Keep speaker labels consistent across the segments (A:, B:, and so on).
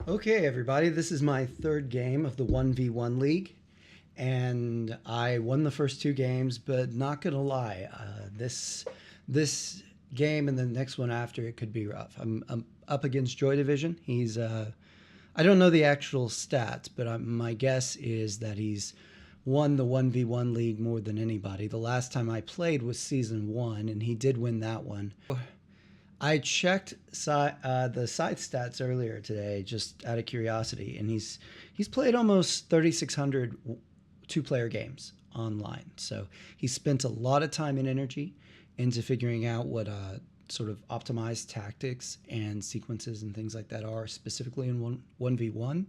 A: Okay, everybody, this is my third game of the 1v1 league, and I won the first two games, but not gonna lie, this game and the next one after it could be rough. I'm up against Joy Division. I don't know the actual stats, but my guess is that he's won the 1v1 league more than anybody. The last time I played was season one, and he did win that one. I checked the side stats earlier today, just out of curiosity, and he's played almost 3,600 two-player games online. So he spent a lot of time and energy into figuring out what sort of optimized tactics and sequences and things like that are specifically in 1v1.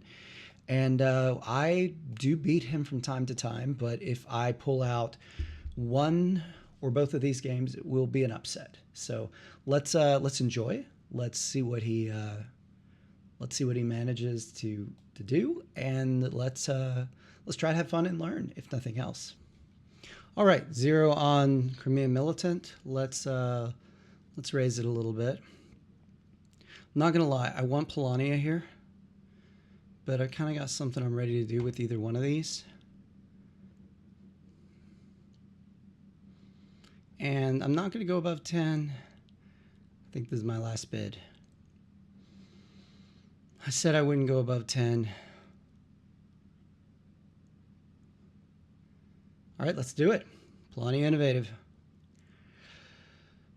A: And I do beat him from time to time, but if I pull out one or both of these games, it will be an upset. So let's enjoy. Let's see what he manages to do, and let's try to have fun and learn, if nothing else. All right, 0 on Crimea Militant. Let's raise it a little bit. I'm not gonna lie, I want Polania here, but I kind of got something I'm ready to do with either one of these. And I'm not going to go above 10. I think this is my last bid. I said I wouldn't go above 10. All right, let's do it. Polania Innovative.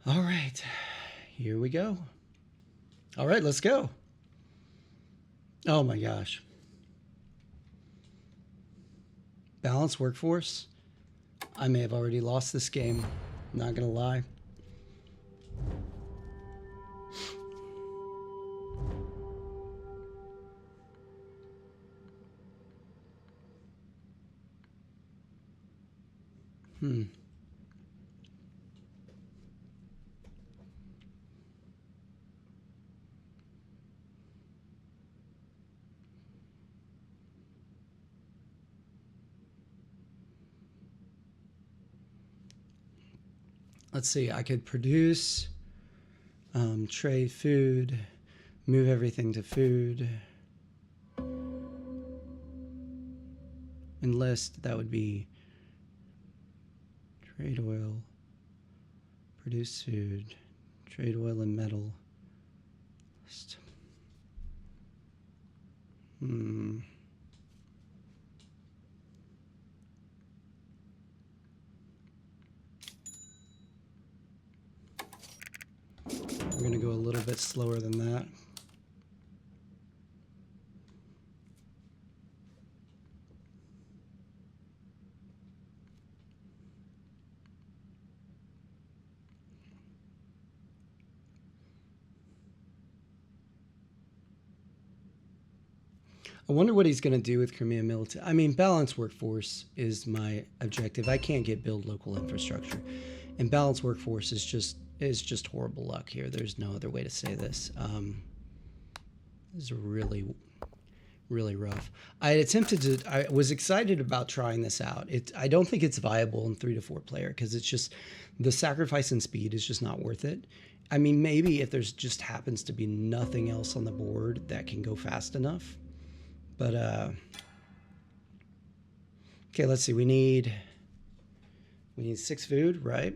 A: All right, here we go. All right, let's go. Oh my gosh. Balanced workforce. I may have already lost this game. Not gonna lie. Let's see. I could produce, trade food, move everything to food, enlist. That would be trade oil, produce food, trade oil and metal. Hmm. We're going to go a little bit slower than that. I wonder what he's going to do with Crimea Militant. I mean, balanced workforce is my objective. I can't get build local infrastructure, and balanced workforce is just horrible luck here. There's no other way to say this. This is really rough. I was excited about trying this out. I don't think it's viable in 3 to 4 player because it's just the sacrifice in speed is just not worth it. I mean, maybe if there's just happens to be nothing else on the board that can go fast enough. But okay, let's see. We need 6 food, right?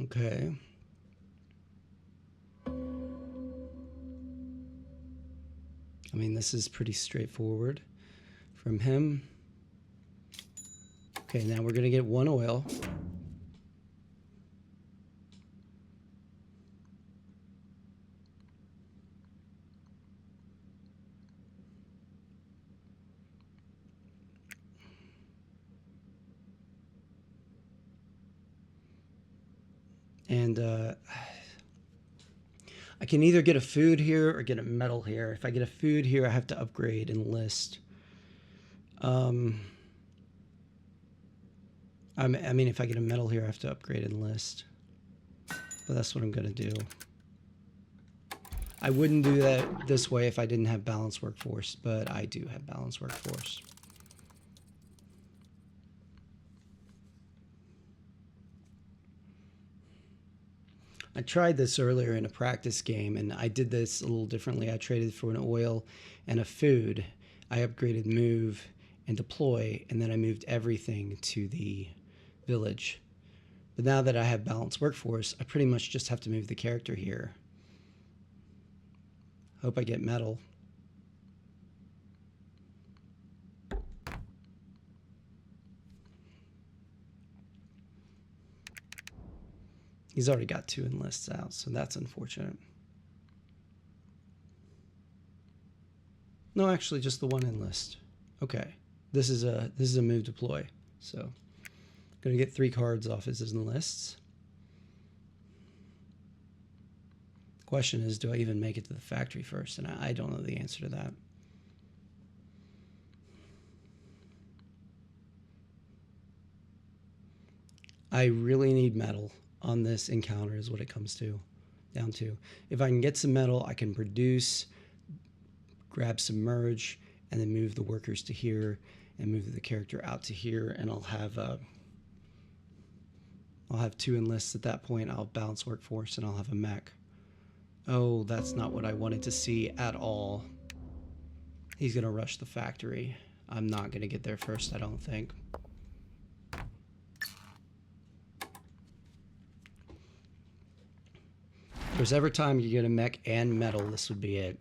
A: Okay. I mean, this is pretty straightforward from him. Okay, now we're going to get 1 oil. And I can either get a food here or get a metal here. If I get a food here, I have to upgrade enlist. I mean, if I get a metal here, I have to upgrade enlist. But that's what I'm going to do. I wouldn't do that this way if I didn't have balanced workforce, but I do have balanced workforce. I tried this earlier in a practice game, and I did this a little differently. I traded for an oil and a food. I upgraded move and deploy, and then I moved everything to the village. But now that I have balanced workforce, I pretty much just have to move the character here. Hope I get metal. He's already got 2 enlists out, so that's unfortunate. No, actually, just the 1 enlist. Okay, this is a move deploy. So, gonna get 3 cards off his enlists. Question is, do I even make it to the factory first? And I don't know the answer to that. I really need metal on this encounter is what it comes down to. If I can get some metal, I can produce, grab some merge, and then move the workers to here and move the character out to here, and I'll have 2 enlists at that point. I'll have balanced workforce and I'll have a mech. Oh, that's not what I wanted to see at all. He's gonna rush the factory. I'm not gonna get there first, I don't think. If there's ever time you get a mech and metal, this would be it.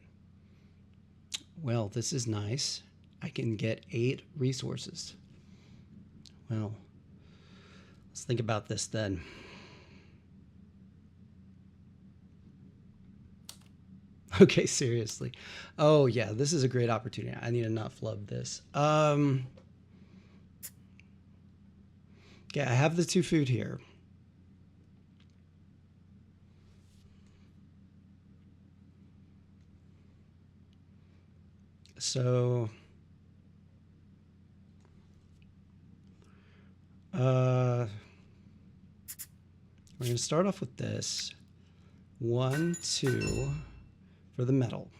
A: Well, this is nice. I can get 8 resources. Well, let's think about this then. Okay, seriously. Oh yeah, this is a great opportunity. I need to not flub this. Okay, I have the 2 food here. So we're going to start off with this. 1, 2 for the metal.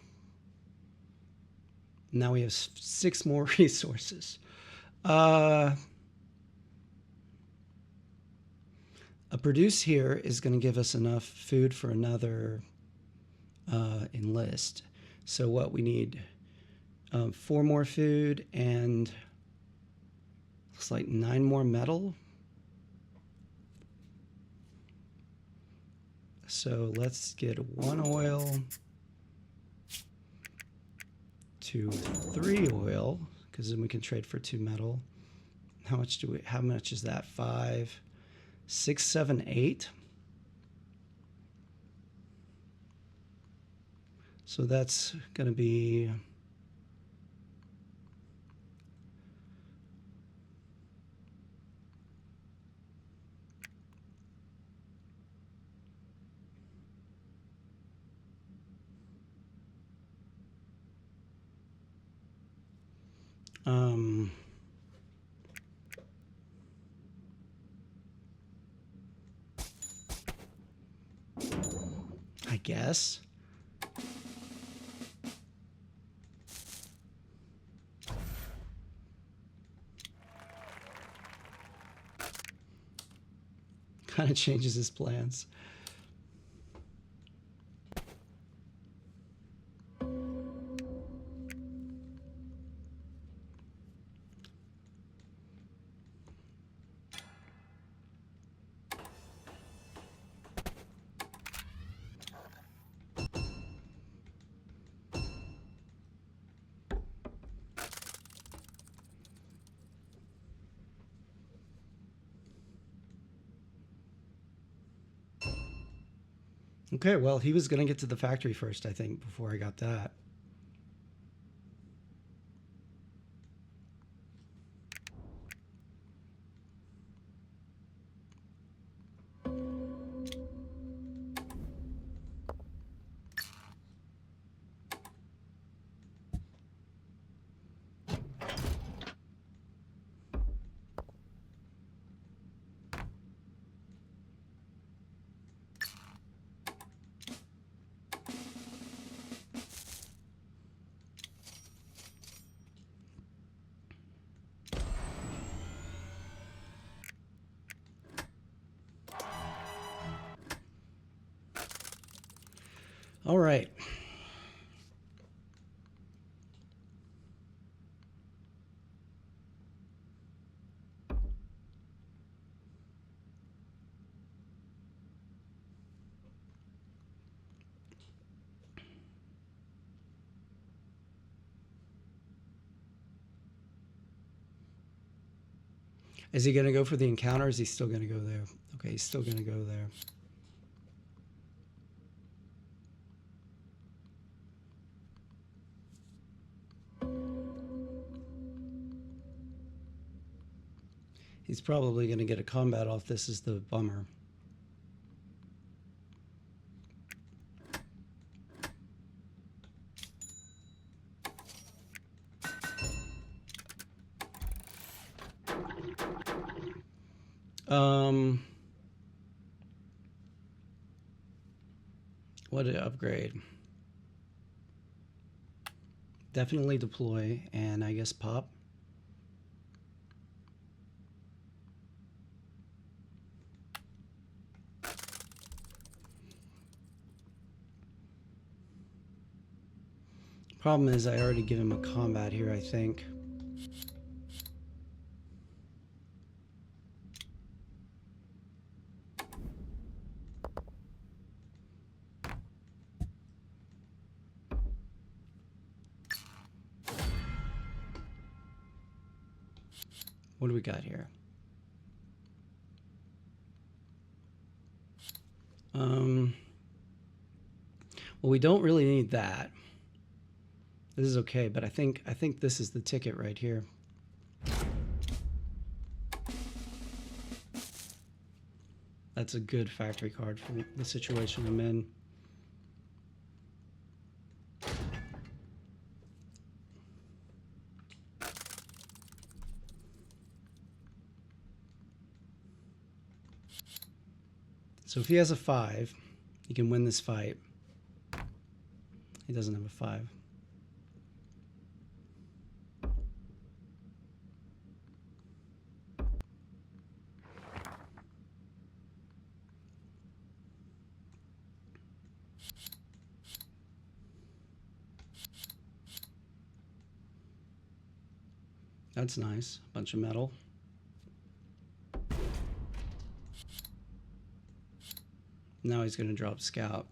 A: Now we have 6 more resources. A produce here is going to give us enough food for another enlist. So what we need, 4 more food and looks like 9 more metal. So let's get 1 oil, 2, 3 oil, because then we can trade for 2 metal. How much is that? 5, 6, 7, 8. So that's going to be I guess. Kind of changes his plans. Okay, well, he was going to get to the factory first, I think, before I got that. All right. Is he going to go for the encounter? Or is he still going to go there? Okay, he's still going to go there. He's probably going to get a combat off this, is the bummer. What did upgrade? Definitely deploy, and I guess pop. Problem is, I already give him a combat here, I think. What do we got here? Well, we don't really need that. This is okay, but I think this is the ticket right here. That's a good factory card for the situation I'm in. So if he has a 5, he can win this fight. He doesn't have a 5. That's nice. Bunch of metal. Now he's going to drop scout.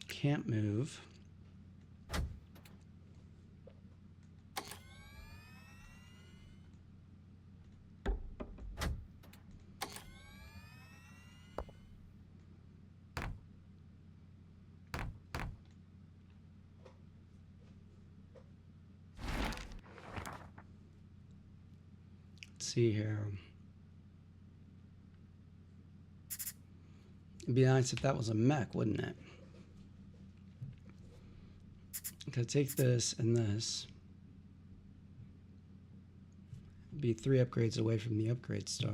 A: Can't move. Let's see here. It'd be nice if that was a mech, wouldn't it? Could take this and this. Be 3 upgrades away from the upgrade star.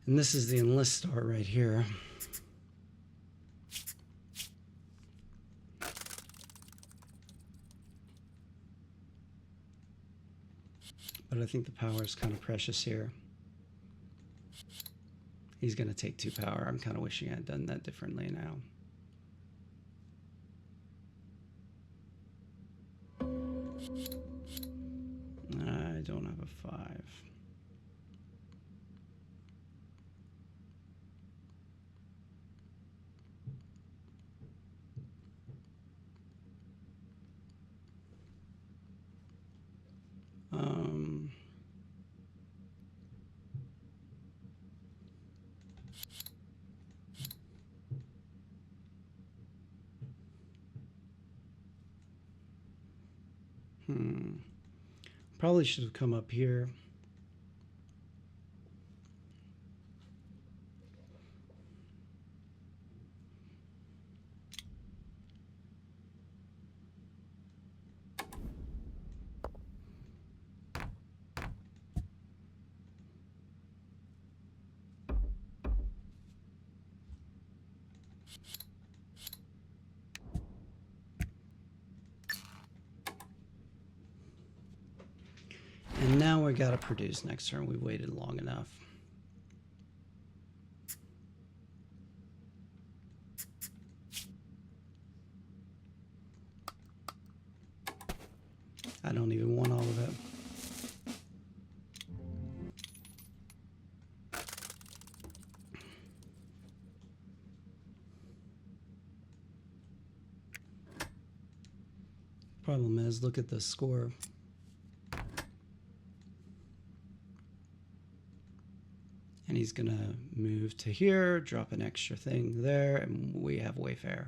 A: And this is the enlist star right here. But I think the power is kind of precious here. He's going to take 2 power. I'm kind of wishing I had done that differently now. I don't have a 5. Probably should have come up here. And now we got to produce next turn. We waited long enough. I don't even want all of it. Problem is, look at the score. And he's gonna move to here, drop an extra thing there, and we have Wayfair.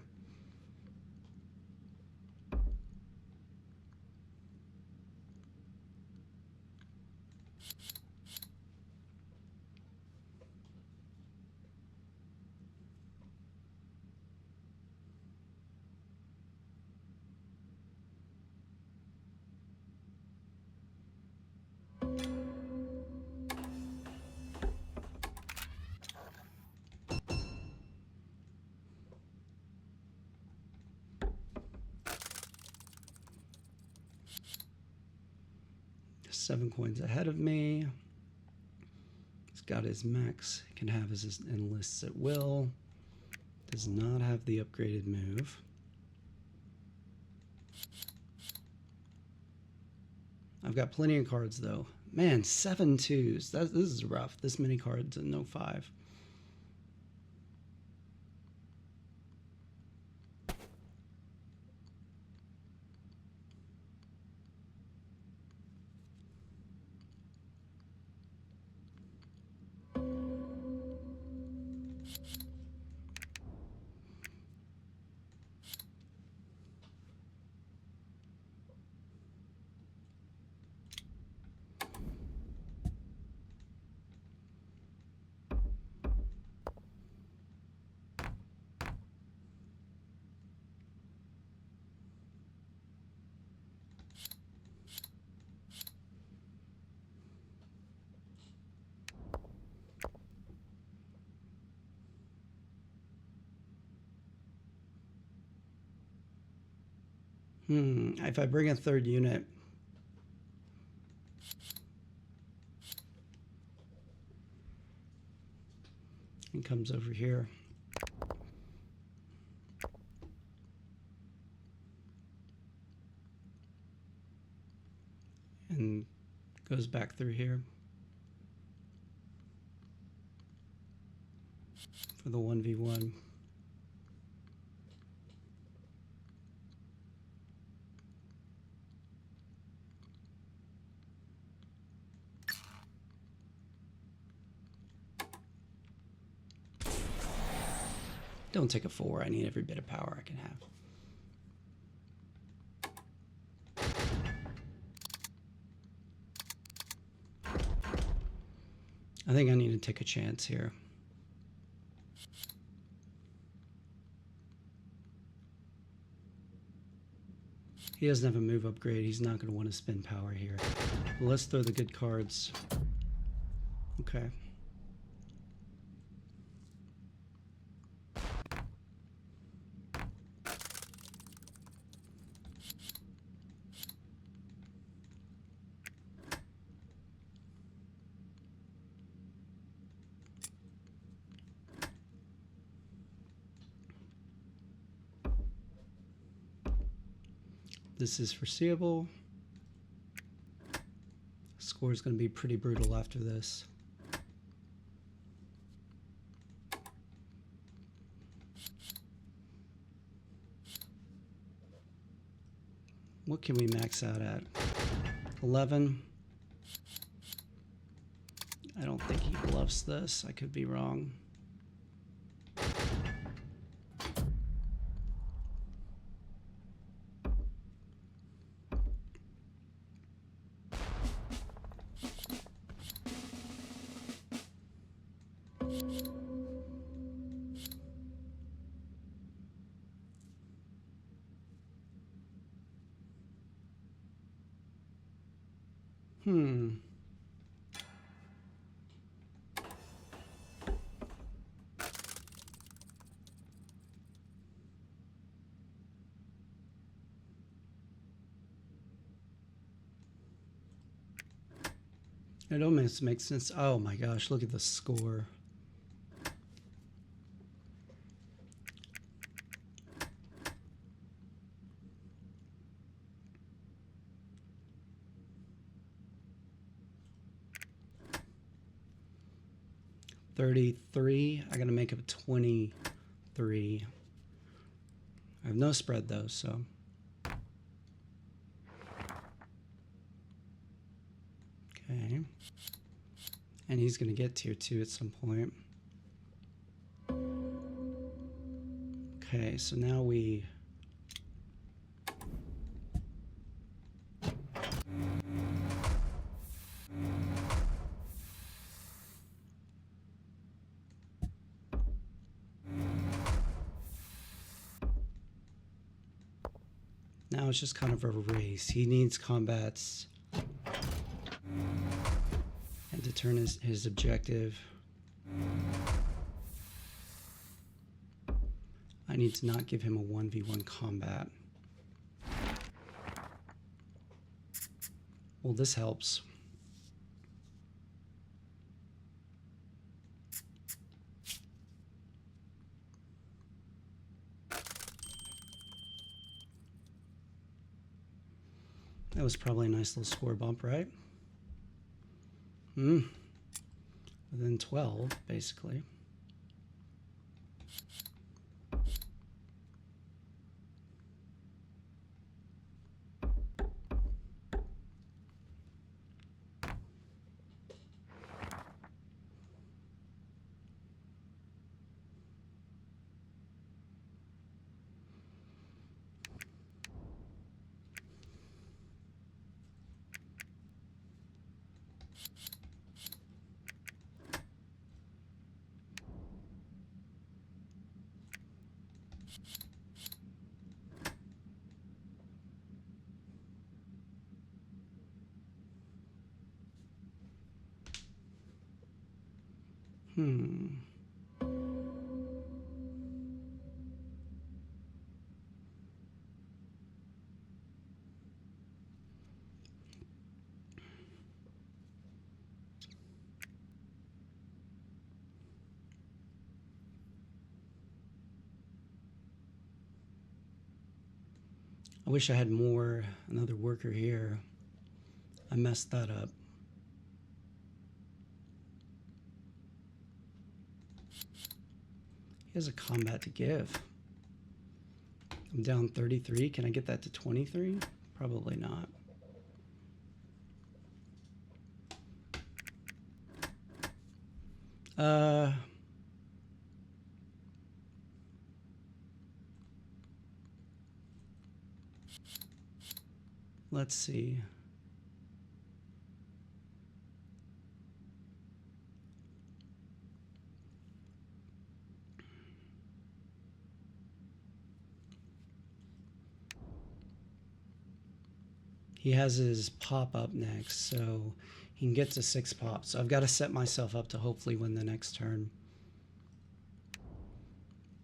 A: Seven coins ahead of me. He's got his max. He can have his enlists at will. Does not have the upgraded move. I've got plenty of cards though. Man, 7 twos. This is rough. This many cards and no 5. If I bring a third unit, it comes over here. And goes back through here for the 1v1. Don't take a 4. I need every bit of power I can have. I think I need to take a chance here. He doesn't have a move upgrade. He's not going to want to spend power here. Well, let's throw the good cards. Okay. This is foreseeable. Score is going to be pretty brutal after this. What can we max out at? 11. I don't think he bluffs this. I could be wrong. It almost makes sense. Oh my gosh, look at the score. $33. I gotta make it 23. I have no spread though, so. Okay. And he's gonna get tier 2 at some point. Okay, so now we now it's just kind of a race. He needs combats and to turn his objective. I need to not give him a 1v1 combat. Well, this helps. That was probably a nice little score bump, right? Within 12, basically. I wish I had another worker here. I messed that up. He has a combat to give. I'm down 33. Can I get that to 23? Probably not. Let's see. He has his pop up next, so he can get to 6 pops. So I've got to set myself up to hopefully win the next turn.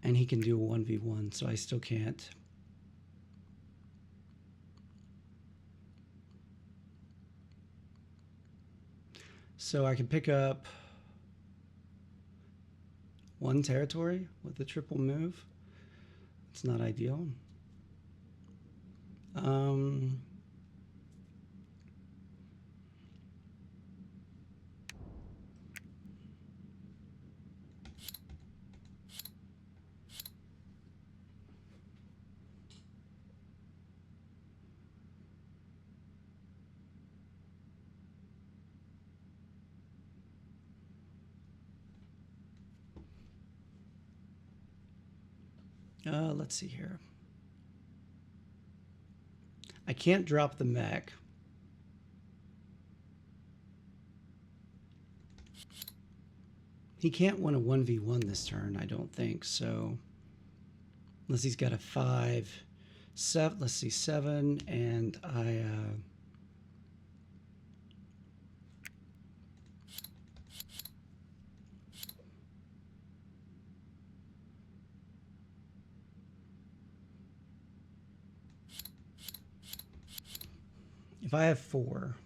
A: And he can do a 1v1, so I still can't. So I can pick up 1 territory with the triple move. It's not ideal. Let's see here. I can't drop the mech. He can't win a 1v1 this turn, I don't think, so unless he's got a 5, 7, let's see, 7, and I If I have 4,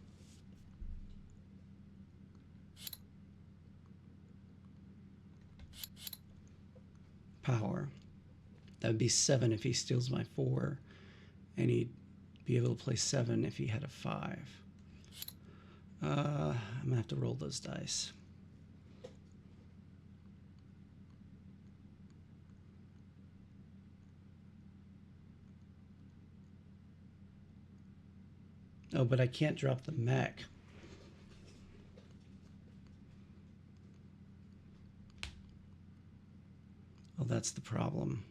A: power, that would be 7 if he steals my 4, and he'd be able to play 7 if he had a 5. I'm gonna have to roll those dice. Oh, but I can't drop the mech. Oh, that's the problem.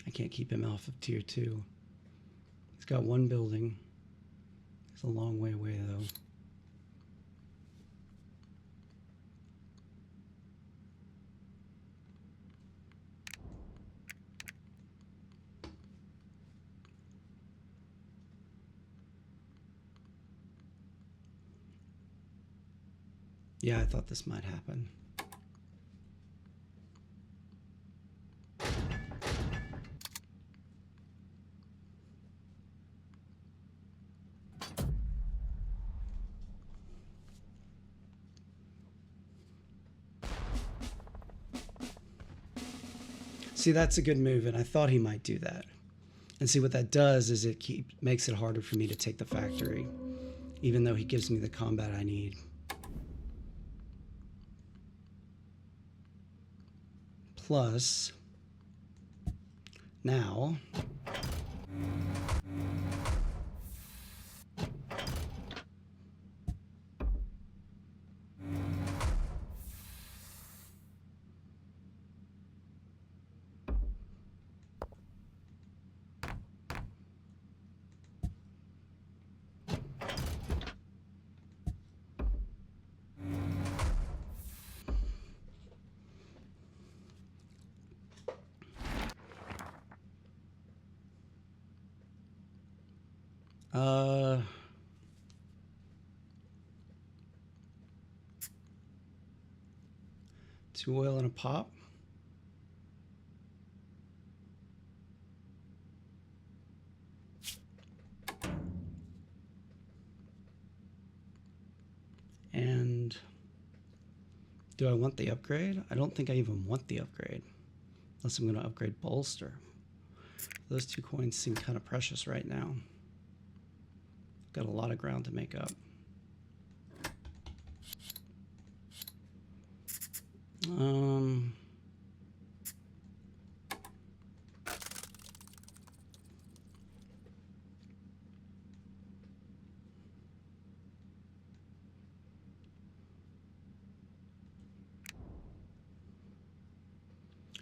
A: I can't keep him off of tier 2. He's got 1 building. It's a long way away, though. Yeah, I thought this might happen. See, that's a good move, and I thought he might do that. And see, what that does is it makes it harder for me to take the factory, even though he gives me the combat I need. Plus, now, uh, 2 oil and a pop. And do I want the upgrade? I don't think I even want the upgrade, unless I'm going to upgrade bolster. Those 2 coins seem kind of precious right now. Got a lot of ground to make up.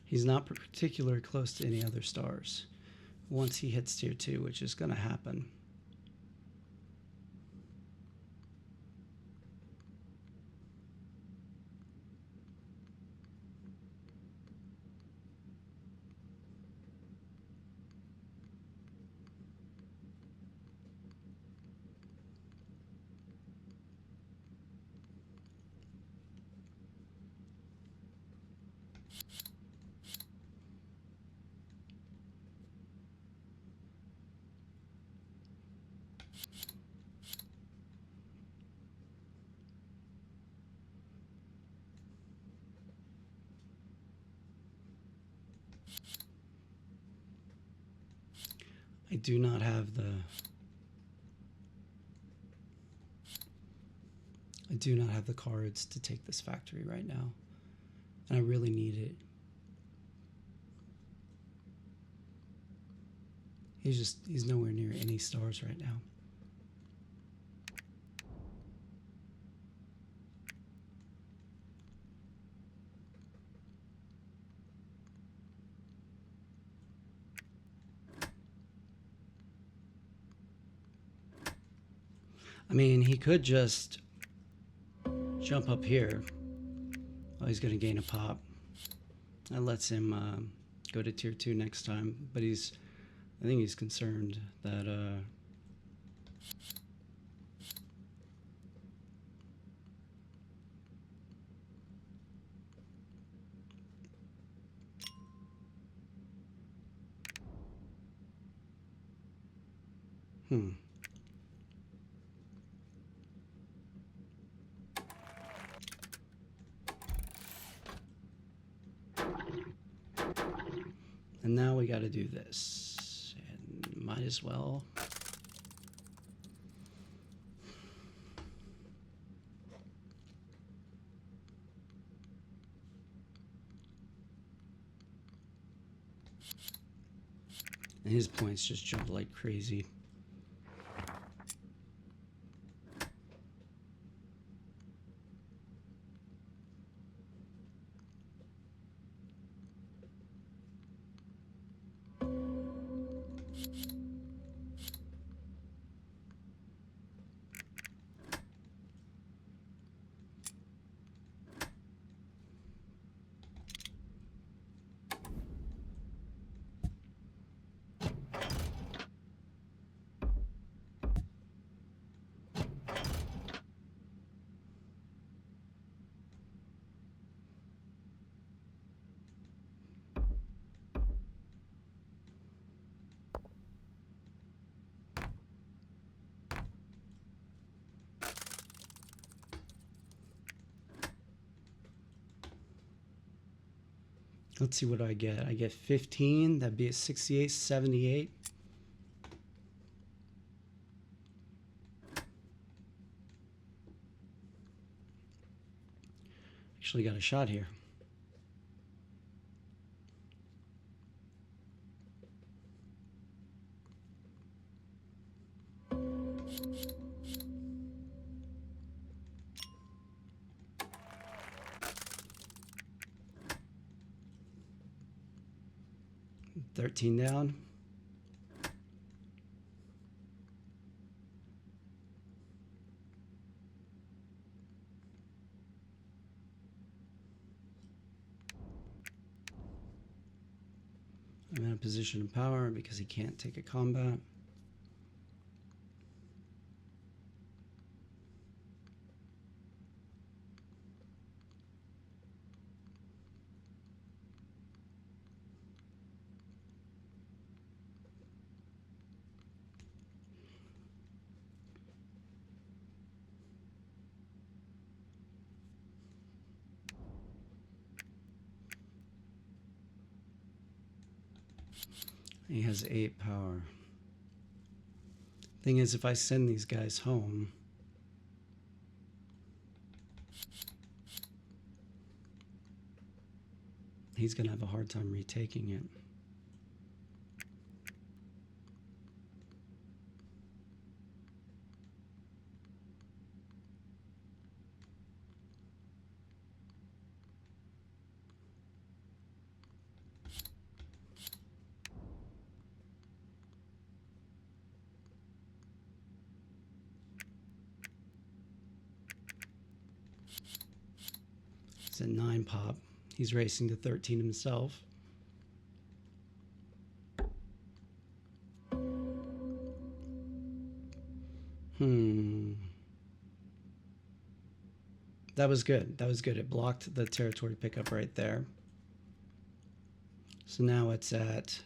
A: He's not particularly close to any other stars once he hits tier 2, which is going to happen. I do not have the cards to take this factory right now, and I really need it. He's nowhere near any stars right now. I mean, he could just jump up here. Oh, he's going to gain a pop. That lets him go to tier 2 next time, but I think he's concerned that Hmm. And now we got to do this. And might as well. And his points just jumped like crazy. Let's see what I get. I get 15. That'd be at 68, 78. Actually got a shot here. $13 down. I'm in a position of power because he can't take a combat. He has 8 power. Thing is, if I send these guys home, he's going to have a hard time retaking it. It's a 9 pop. He's racing to 13 himself. That was good. That was good. It blocked the territory pickup right there. So now it's at,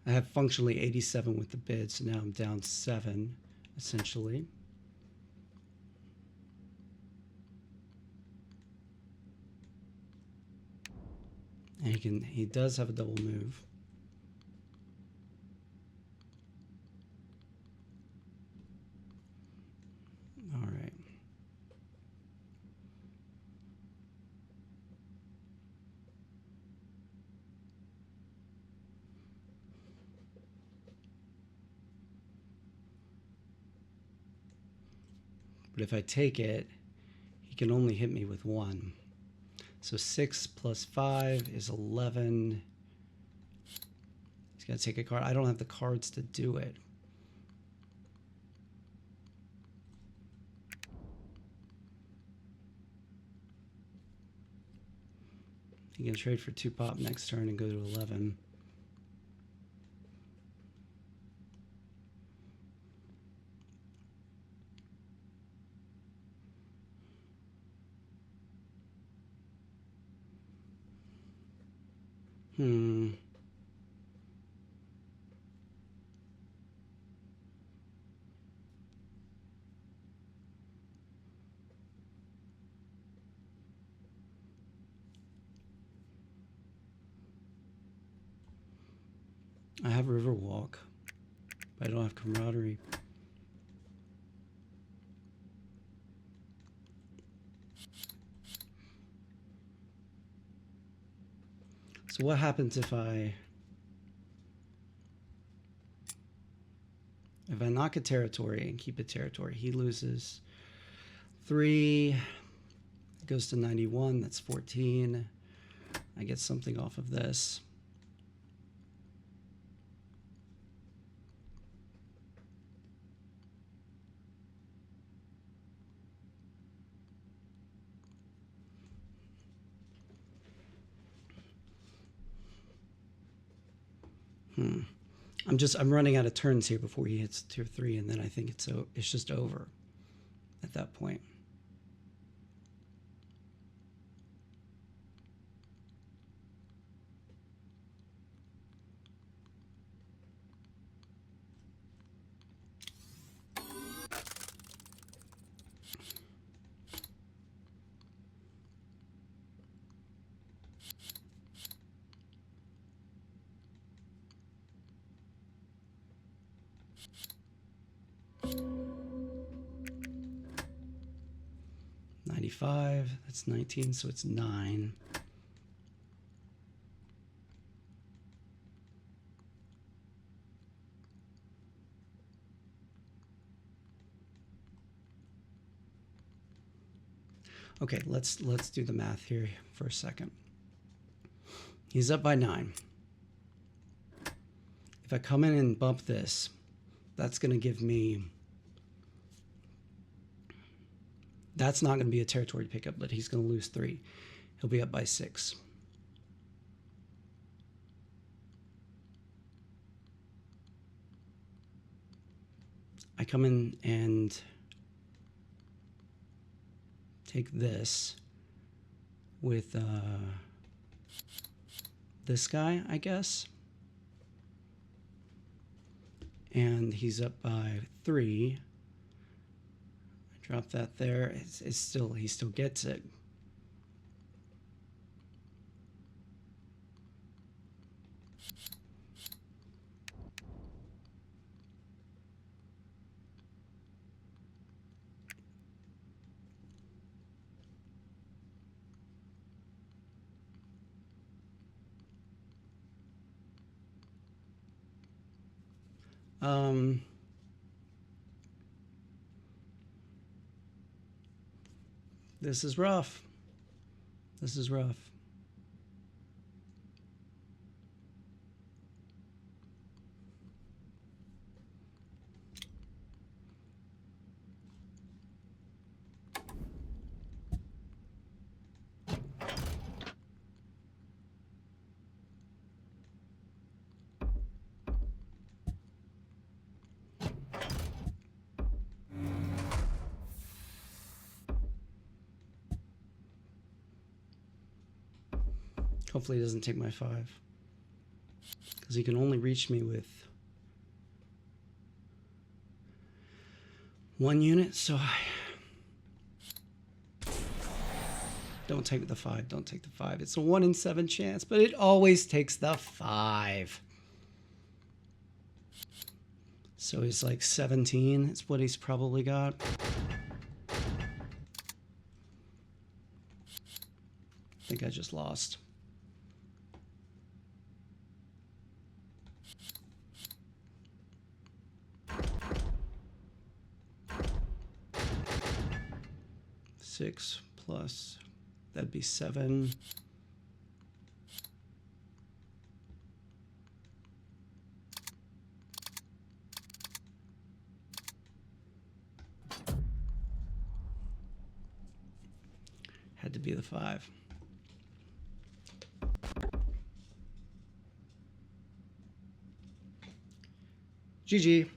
A: I have functionally 87 with the bid, so now I'm down 7, essentially. And he does have a double move. All right. But if I take it, he can only hit me with 1. So 6 plus 5 is 11. He's got to take a card. I don't have the cards to do it. He can trade for 2 pop next turn and go to 11. I have Riverwalk, but I don't have Camaraderie. So what happens if I knock a territory and keep a territory? He loses 3, goes to 91, that's 14. I get something off of this. I'm running out of turns here before he hits tier 3, and then I think it's just over at that point. That's 19, so it's 9. Okay, let's do the math here for a second. He's up by 9. If I come in and bump this, that's going to give me... That's not going to be a territory pickup, but he's going to lose 3. He'll be up by 6. I come in and take this with this guy, I guess. And he's up by 3. Drop that there. It's still, he still gets it. This is rough. This is rough. Hopefully he doesn't take my 5. Because he can only reach me with 1 unit, so I... Don't take the 5, don't take the 5. It's a 1 in 7 chance, but it always takes the 5. So he's like 17, is what he's probably got. I think I just lost. Six plus, that'd be 7. Had to be the 5. GG.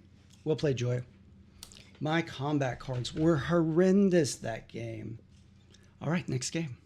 A: Well played, Joy. My combat cards were horrendous that game. All right, next game.